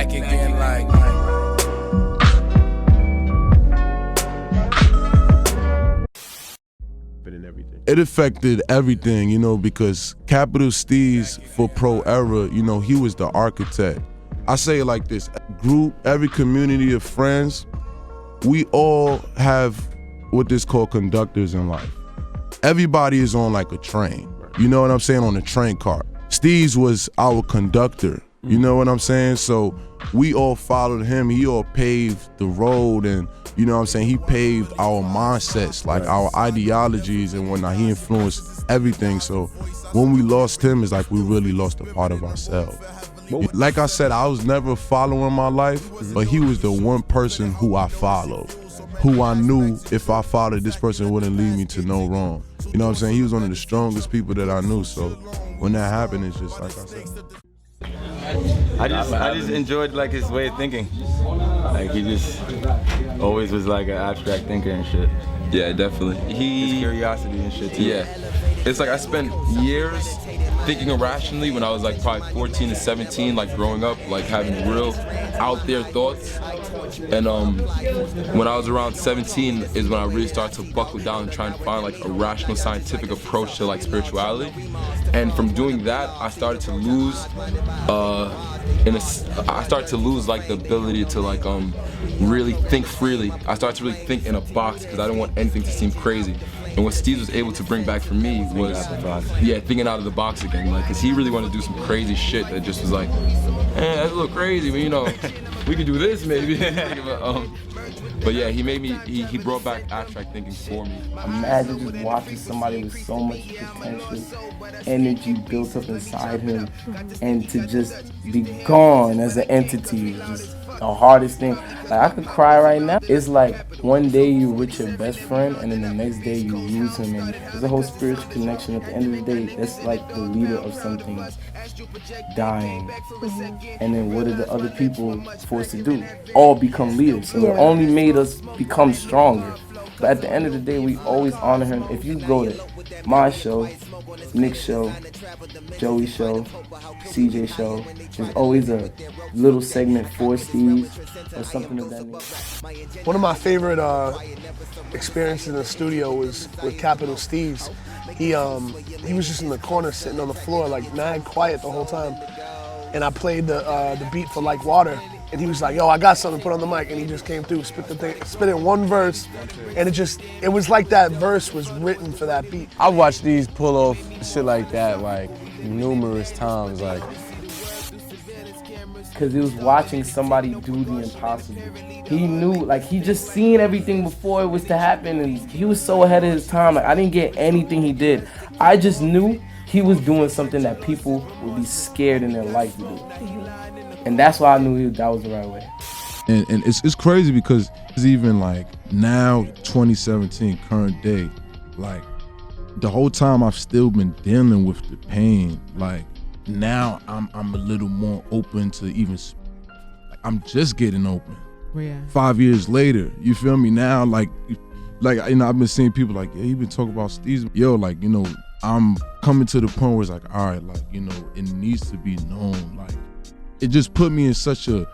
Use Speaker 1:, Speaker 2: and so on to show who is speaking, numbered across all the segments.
Speaker 1: back again like.
Speaker 2: It affected everything, you know, because Capital STEEZ for Pro Era, you know, he was the architect. I say it like this, every community of friends, we all have what is called conductors in life. Everybody is on like a train, you know what I'm saying, on a train car. STEEZ was our conductor, you know what I'm saying? So we all followed him, he all paved the road, and you know what I'm saying, he paved our mindsets, like our ideologies and whatnot. He influenced everything. So when we lost him, it's like we really lost a part of ourselves. Like I said, I was never following my life, but he was the one person who I followed, who I knew if I followed this person, it wouldn't lead me to no wrong. You know what I'm saying? He was one of the strongest people that I knew. So when that happened, it's just like I said.
Speaker 3: I just enjoyed like his way of thinking. Like he just always was like an abstract thinker and shit.
Speaker 4: Yeah, definitely.
Speaker 3: His curiosity and shit too.
Speaker 4: Yeah. It's like I spent years thinking irrationally when I was like probably 14 to 17, like growing up, like having real out there thoughts. And when I was around 17 is when I really started to buckle down and try and find like a rational scientific approach to like spirituality. And from doing that, I started to lose like the ability to like really think freely. I started to really think in a box because I didn't want anything to seem crazy. And what STEEZ was able to bring back for me was, thinking out of the box again. Like, cause he really wanted to do some crazy shit that just was like, that's a little crazy, but you know, we could do this maybe. But yeah, he brought back abstract thinking for me.
Speaker 5: Imagine just watching somebody with so much potential, energy built up inside him, and to just be gone as an entity is just the hardest thing. Like, I could cry right now. It's like one day you're with your best friend and then the next day you lose him, and there's a whole spiritual connection. At the end of the day, that's like the leader of something dying. And then what are the other people forced to do? All become leaders. So it only made us become stronger. But at the end of the day, we always honor him. If you go to my show, Nick's show, Joey's show, CJ show, there's always a little segment for STEEZ or something of that nature.
Speaker 6: One of my favorite experiences in the studio was with Capital STEEZ. He was just in the corner sitting on the floor like mad quiet the whole time. And I played the beat for Like Water. And he was like, yo, I got something to put on the mic. And he just came through, spit in one verse. And it was like that verse was written for that beat.
Speaker 7: I watched these pull off shit like that like numerous times, like.
Speaker 5: Cause he was watching somebody do the impossible. He knew, like he just seen everything before it was to happen, and he was so ahead of his time. Like, I didn't get anything he did. I just knew he was doing something that people would be scared in their life to do. And that's why I knew that was the right way.
Speaker 2: And it's crazy because it's even like now, 2017, current day, like the whole time I've still been dealing with the pain. Like now I'm a little more open to even, I'm just getting open.
Speaker 8: Yeah.
Speaker 2: 5 years later, you feel me? Now, like you know, I've been seeing people like, yeah, you been talking about STEEZ. Yo, like, you know, I'm coming to the point where it's like, all right, like, you know, it needs to be known. Like, it just put me in such a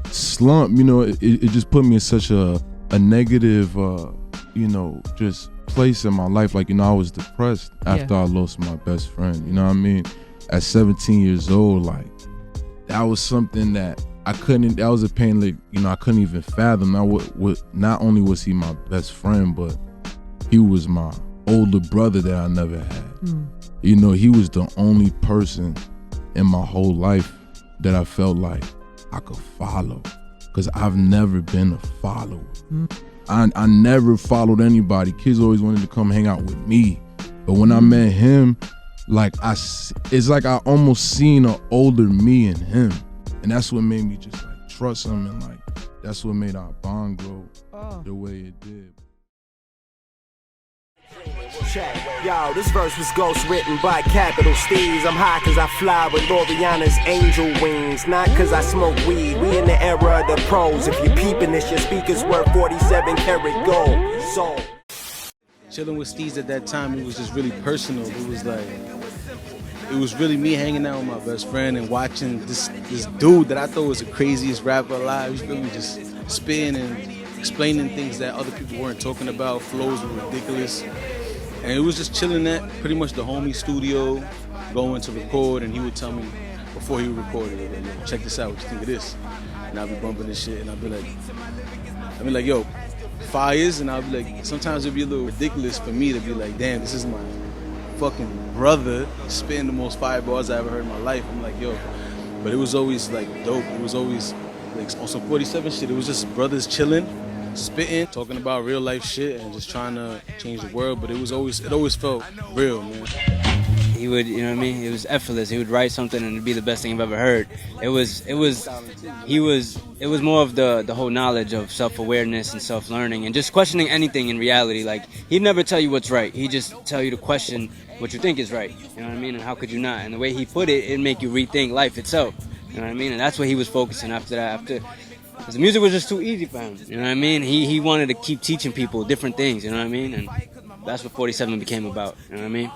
Speaker 2: slump, you know, it just put me in such a negative, you know, just place in my life. Like, you know, I was depressed after I lost my best friend, you know what I mean? At 17 years old, like, that was something that that was a pain that, you know, I couldn't even fathom. Now, not only was he my best friend, but he was my older brother that I never had. You know, he was the only person in my whole life that I felt like I could follow, because I've never been a follower. I never followed anybody. Kids always wanted to come hang out with me, but when I met him, like it's like I almost seen an older me in him, and that's what made me just like trust him, and like that's what made our bond grow the way it did.
Speaker 9: Yo, this verse was ghost written by Capital STEEZ. I'm high cause I fly with Loriana's angel wings, not cause I smoke weed. We in the era of the pros. If you peeping this, your speakers worth 47 karat gold. So
Speaker 10: chilling with STEEZ at that time, it was just really personal. It was like,
Speaker 1: it was really me hanging out with my best friend and watching this dude that I thought was the craziest rapper alive. He's really just spitting and explaining things that other people weren't talking about. Flows were ridiculous. And it was just chilling at pretty much the homie studio, going to record, and he would tell me before he would record it, yo, check this out, what you think of this? And I'd be bumping this shit, and I'd be like, yo, fires, and I'd be like, sometimes it'd be a little ridiculous for me to be like, damn, this is my fucking brother spitting the most fire bars I ever heard in my life. I'm like, yo, but it was always like dope. It was always like on some 47 shit. It was just brothers chilling, spitting, talking about real life shit and just trying to change the world. But it always felt real, man.
Speaker 8: He would, you know what I mean? It was effortless. He would write something and it'd be the best thing I've ever heard. It was more of the whole knowledge of self-awareness and self-learning and just questioning anything in reality. Like, he'd never tell you what's right. He'd just tell you to question what you think is right. You know what I mean? And how could you not? And the way he put it, it'd make you rethink life itself. You know what I mean? And that's what he was focusing after that. Because the music was just too easy for him. You know what I mean? He wanted to keep teaching people different things. You know what I mean? And that's what 47 became about. You know what I mean?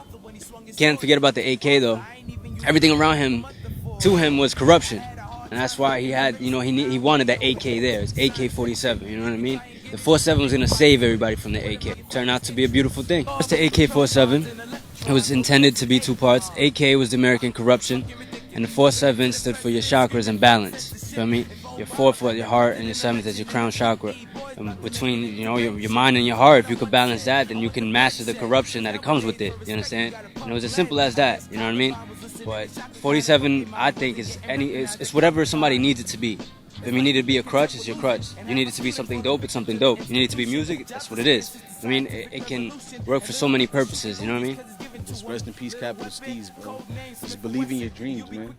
Speaker 8: Can't forget about the AK though. Everything around him, to him, was corruption, and that's why he had, you know, he wanted that AK there. It's AK-47. You know what I mean? The 47 was gonna save everybody from the AK. Turned out to be a beautiful thing. It's the AK-47. It was intended to be two parts. AK was the American corruption, and the 47 stood for your chakras and balance. Feel me? Your fourth was your heart, and your seventh is your crown chakra. And between, you know, your mind and your heart, if you could balance that, then you can master the corruption that it comes with it. You understand? And it was as simple as that. You know what I mean? But 47, I think, it's whatever somebody needs it to be. If you need it to be a crutch, it's your crutch. You need it to be something dope, it's something dope. You need it to be music, that's what it is. I mean, it can work for so many purposes, you know what I mean?
Speaker 1: Just rest in peace, Capital STEEZ, bro. Just believe in your dreams, man.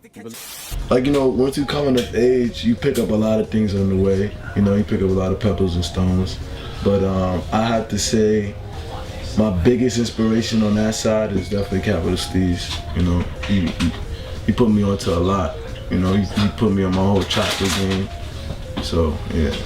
Speaker 2: Like, you know, once you come of age, you pick up a lot of things on the way. You know, you pick up a lot of pebbles and stones. But I have to say, my biggest inspiration on that side is definitely Capital STEEZ. You know, he put me onto a lot. You know, he put me on my whole chakra game. So, yeah.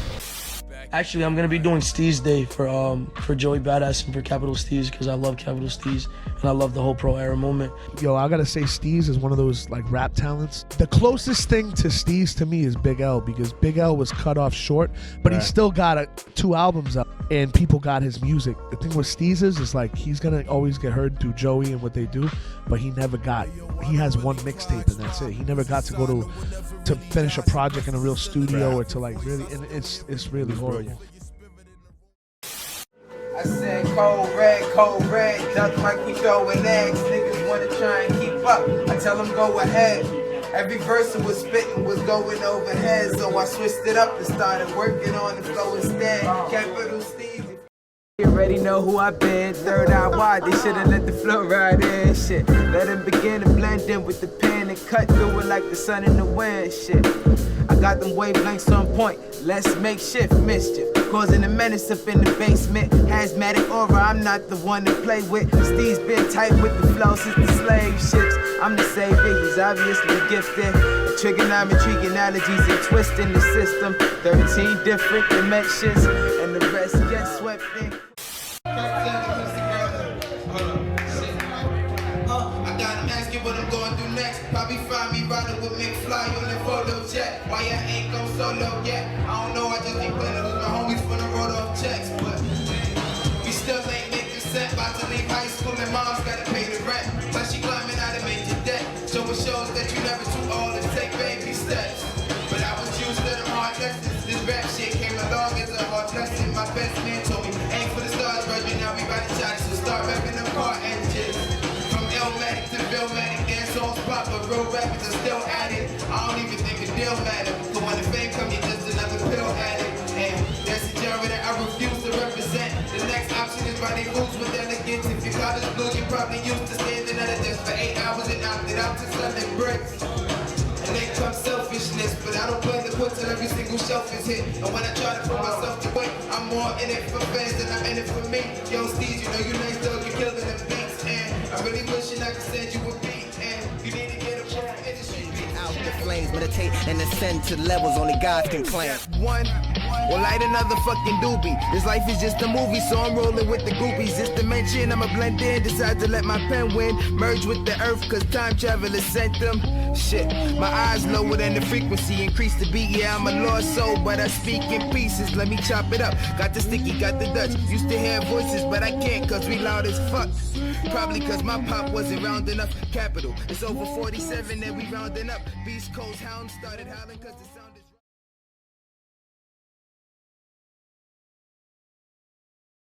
Speaker 6: Actually, I'm gonna be doing STEEZ Day for Joey Badass and for Capital STEEZ because I love Capital STEEZ and I love the whole pro era movement.
Speaker 10: Yo, I gotta say STEEZ is one of those like rap talents. The closest thing to STEEZ to me is Big L because Big L was cut off short, but he still got 2 albums up and people got his music. The thing with STEEZ is like he's gonna always get heard through Joey and what they do, but he has one mixtape and that's it. He never got to go to finish a project in a real studio or to like really, and it's really horrible.
Speaker 11: I said cold red, nothing like we throwing eggs. Niggas wanna try and keep up, I tell them go ahead. Every verse I was spitting was going overhead, so I switched it up and started working on the flow instead. Capital STEEZ. You already know who I been, third eye wide, they should've let the flow ride in, shit. Let him begin to blend in with the pen and cut through it like the sun in the wind, shit. I got them wavelengths on point, let's make shift mischief. Causing a menace up in the basement, hazmatic aura, I'm not the one to play with. STEEZ been tight with the flow since the slave ships. I'm the savior, he's obviously gifted. Trigonometry analogies and twisting the system. 13 different dimensions, and the rest get swept in. I got him asking what I'm going through next. Probably find me riding with McFly on the photo jet. Why I ain't go solo yet? I don't know, I just ain't playing with my homies for the road off checks. But we still ain't making sense. About to leave high school and mom's gotta pay the rent. Plus she climbing out of major debt. So it shows that you never too old to take baby steps. But I was used to the hard lessons. This rap shit came along as a hard lesson. My best man told me, aim for the stars, Roger, now we riding shots. So start rapping them car engines. From Illmatic to Billmatic, dance songs pop, but real rappers are still at it. I don't even think a deal matter. But when the fame come, you're just another pill addict. And that's a genre that I refuse to represent. The next option is why they fools with delegates. If you call this blues, you're probably used to standing at a desk for 8 hours and knocked it out to selling bricks. And then comes selfishness, but I don't plan to quit till every single shelf is hit. And when I try to put myself to quit, I'm more in it for fans than I'm in it for me. Yo, STEEZ, you know you nice dog, you're killing the beats. And I really wishing I could send you a beat. And you need to get a from industry beat.
Speaker 9: Out the flames, meditate and ascend to levels only God can claim.
Speaker 11: One. or light another fucking doobie. This life is just a movie, so I'm rolling with the groupies. This dimension, I'ma blend in, decide to let my pen win. Merge with the earth, cause time travelers sent them. Shit, my eyes lower than the frequency, increase the beat. Yeah, I'm a lost soul, but I speak in pieces. Let me chop it up. Got the sticky, got the Dutch. Used to hear voices, but I can't cause we loud as fuck. Probably cause my pop wasn't round enough. Capital, it's over 47 and we rounding up. Beast Coast hounds started howling cause the sound is